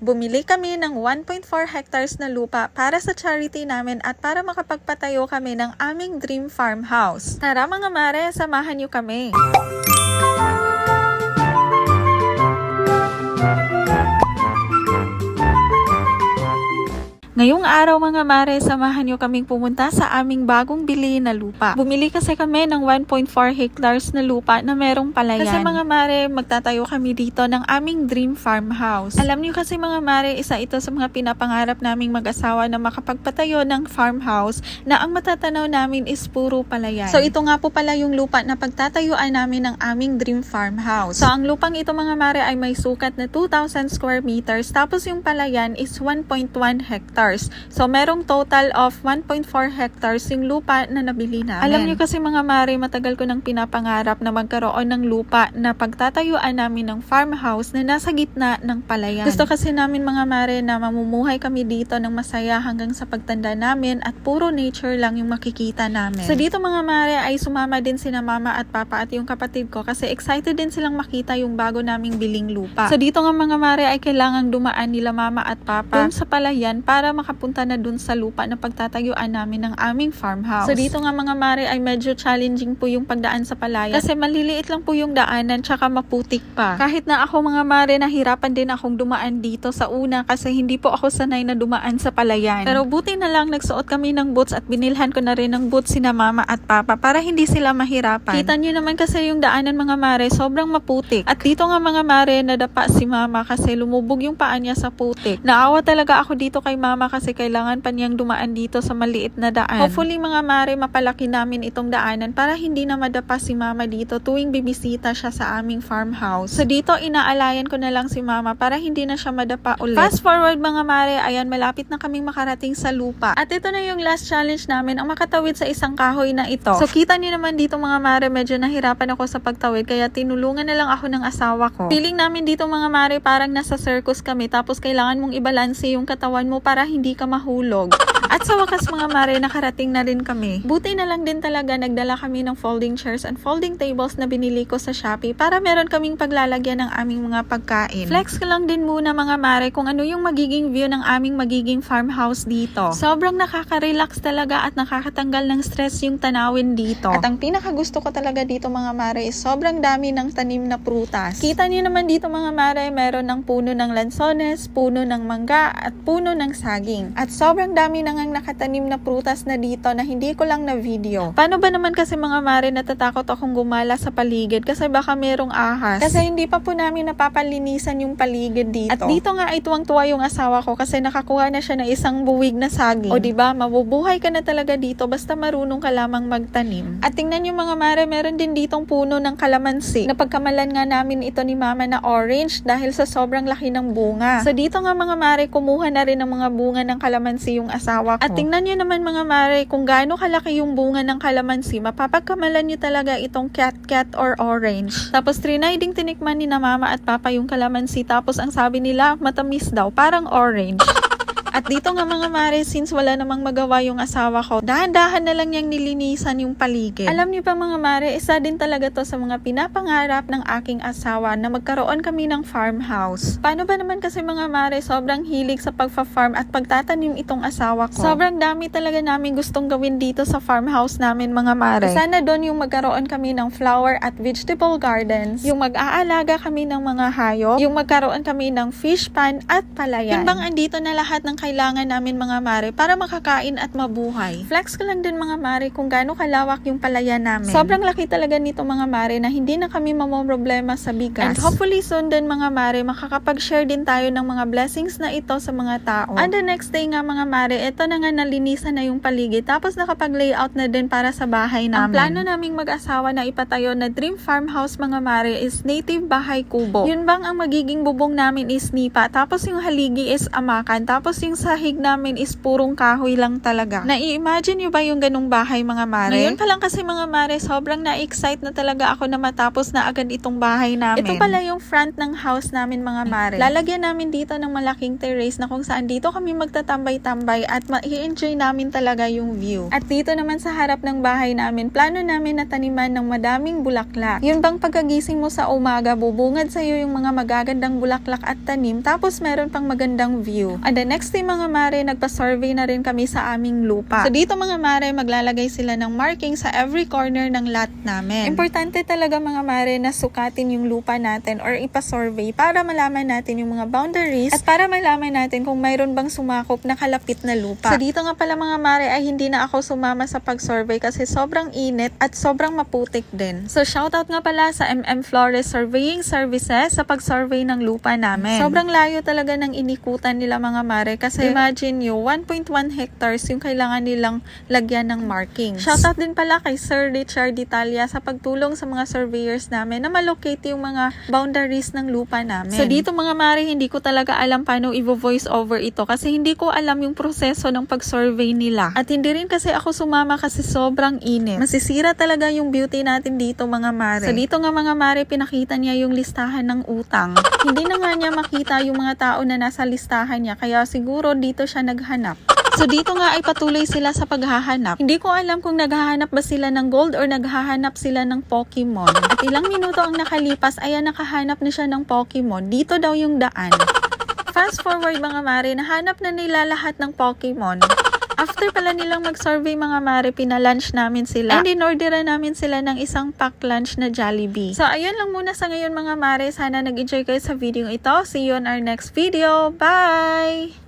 Bumili kami ng 1.4 hectares na lupa para sa charity namin at para makapagpatayo kami ng aming dream farmhouse. Tara mga mare, samahan niyo kami! Ngayong araw mga mare, samahan nyo kaming pumunta sa aming bagong bili na lupa. Bumili kasi kami ng 1.4 hectares na lupa na merong palayan. Kasi mga mare, magtatayo kami dito ng aming dream farmhouse. Alam nyo kasi mga mare, isa ito sa mga pinapangarap naming mag-asawa na makapagpatayo ng farmhouse na ang matatanaw namin is puro palayan. So ito nga po pala yung lupa na pagtatayuan namin ng aming dream farmhouse. So ang lupang ito mga mare ay may sukat na 2,000 square meters tapos yung palayan is 1.1 hectares. So, merong total of 1.4 hectares yung lupa na nabili namin. Alam niyo kasi mga mare, matagal ko nang pinapangarap na magkaroon ng lupa na pagtatayuan namin ng farmhouse na nasa gitna ng palayan. Gusto kasi namin mga mare na mamumuhay kami dito ng masaya hanggang sa pagtanda namin at puro nature lang yung makikita namin. So, dito mga mare ay sumama din sina mama at papa at yung kapatid ko kasi excited din silang makita yung bago naming biling lupa. So, dito nga mga mare ay kailangang dumaan nila mama at papa dun sa palayan para makapunta na dun sa lupa na pagtatayuan namin ng aming farmhouse. So dito nga mga mare ay medyo challenging po yung pagdaan sa palayan kasi maliliit lang po yung daanan tsaka maputik pa. Kahit na ako mga mare, nahirapan din akong dumaan dito sa una kasi hindi po ako sanay na dumaan sa palayan. Pero buti na lang nagsuot kami ng boots at binilhan ko na rin ng boots sina mama at papa para hindi sila mahirapan. Kita nyo naman kasi yung daanan mga mare, sobrang maputik. At dito nga mga mare, nadapa si mama kasi lumubog yung paa niya sa putik. Naawa talaga ako dito kay mama kasi kailangan pa niyang dumaan dito sa maliit na daan. Hopefully mga mare, mapalaki namin itong daanan para hindi na madapa si mama dito tuwing bibisita siya sa aming farmhouse. So dito inaalayan ko na lang si mama para hindi na siya madapa ulit. Fast forward mga mare, ayan malapit na kaming makarating sa lupa. At ito na yung last challenge namin, ang makatawid sa isang kahoy na ito. So kita niyo naman dito mga mare, medyo nahirapan ako sa pagtawid kaya tinulungan na lang ako ng asawa ko. Feeling namin dito mga mare parang nasa circus kami tapos kailangan mong ibalanse yung katawan mo para hindi ka mahulog. At sa wakas mga mare, nakarating na rin kami. Buti na lang din talaga nagdala kami ng folding chairs and folding tables na binili ko sa Shopee para meron kaming paglalagyan ng aming mga pagkain. Flex ko lang din muna mga mare kung ano yung magiging view ng aming magiging farmhouse dito. Sobrang nakaka-relax talaga at nakakatanggal ng stress yung tanawin dito. At ang pinakagusto ko talaga dito mga mare is sobrang dami ng tanim na prutas. Kita niyo naman dito mga mare, meron ng puno ng lansones, puno ng mangga at puno ng saging. At sobrang dami nang nakatanim na prutas na dito na hindi ko lang na video. Paano ba naman kasi mga mare, natatakot akong gumala sa paligid kasi baka merong ahas. Kasi hindi pa po namin napapalinisan yung paligid dito. At dito nga ay tuwang-tuwa yung asawa ko kasi nakakuha na siya ng isang buwig na saging. O diba, mabubuhay ka na talaga dito basta marunong ka lamang magtanim. At tingnan yung mga mare, meron din ditong puno ng kalamansi. Napagkamalan nga namin ito ni mama na orange dahil sa sobrang laki ng bunga. So dito nga mga mare, kumuha na rin ng mga bunga ng kalamansi yung asawa ko. At tingnan nyo naman mga mare, kung gaano kalaki yung bunga ng kalamansi, mapapagkamalan nyo talaga itong cat or orange. Tapos trinay ding tinikman ni na mama at papa yung kalamansi, tapos ang sabi nila, matamis daw, parang orange. At dito nga mga mare, since wala namang magawa yung asawa ko, dahan-dahan na lang niyang nilinisan yung paligid. Alam niyo pa mga mare, isa din talaga to sa mga pinapangarap ng aking asawa na magkaroon kami ng farmhouse. Paano ba naman kasi mga mare, sobrang hilig sa pagfa-farm at pagtatanim itong asawa ko. Sobrang dami talaga namin gustong gawin dito sa farmhouse namin mga mare. Sana doon yung magkaroon kami ng flower at vegetable gardens, yung mag-aalaga kami ng mga hayop, yung magkaroon kami ng fish pan at palayan. Yun bang andito na lahat ng kailangan namin mga mare para makakain at mabuhay. Flex ko lang din mga mare kung gaano kalawak yung palayan namin. Sobrang laki talaga nito mga mare na hindi na kami mamomroblema sa bigas. And hopefully soon din mga mare, makakapag-share din tayo ng mga blessings na ito sa mga tao. And the next day nga mga mare, ito na nga nalinisan na yung paligid tapos nakapag-layout na din para sa bahay namin. Ang plano naming mag-asawa na ipatayo na dream farmhouse mga mare is native bahay kubo. Yun bang ang magiging bubong namin is nipa, tapos yung haligi is amakan, tapos yung yung sahig namin is purong kahoy lang talaga. Nai-imagine nyo ba yung ganung bahay mga mare? Ngayon pa lang kasi mga mare, sobrang na-excite na talaga ako na matapos na agad itong bahay namin. Ito pala yung front ng house namin mga mare. Lalagyan namin dito ng malaking terrace na kung saan dito kami magtatambay-tambay at ma-enjoy namin talaga yung view. At dito naman sa harap ng bahay namin, plano namin na taniman ng madaming bulaklak. Yun bang pagkagising mo sa umaga, bubungad sa'yo yung mga magagandang bulaklak at tanim, tapos meron pang magandang view. And the next day mga mare, nagpa-survey na rin kami sa aming lupa. So dito mga mare, maglalagay sila ng marking sa every corner ng lot namin. Importante talaga mga mare na sukatin yung lupa natin or ipa-survey para malaman natin yung mga boundaries at para malaman natin kung mayroon bang sumakop na kalapit na lupa. So dito nga pala mga mare ay hindi na ako sumama sa pag-survey kasi sobrang init at sobrang maputik din. So shoutout nga pala sa MM Flores Surveying Services sa pag-survey ng lupa namin. Sobrang layo talaga ng inikutan nila mga mare kasi imagine nyo, 1.1 hectares yung kailangan nilang lagyan ng markings. Shoutout din pala kay Sir Richard Italia sa pagtulong sa mga surveyors namin na malocate yung mga boundaries ng lupa namin. So dito mga mare, hindi ko talaga alam paano i-voice over ito kasi hindi ko alam yung proseso ng pag-survey nila. At hindi rin kasi ako sumama kasi sobrang init. Masisira talaga yung beauty natin dito mga mare. So dito nga mga mare, pinakita niya yung listahan ng utang. Hindi na nga niya makita yung mga tao na nasa listahan niya kaya siguro dito siya naghanap. So dito nga ay patuloy sila sa paghahanap. Hindi ko alam kung naghahanap ba sila ng gold or naghahanap sila ng Pokemon. At ilang minuto ang nakalipas, ayan nakahanap na siya ng Pokemon. Dito daw yung daan. Fast forward mga mare, nahanap na nila lahat ng Pokemon. After pala nilang mag-survey mga mare, pinalunch namin sila. And in-orderan namin sila ng isang pack lunch na Jollibee. So ayun lang muna sa ngayon mga mare. Sana nag-enjoy kayo sa video ito. See you on our next video. Bye!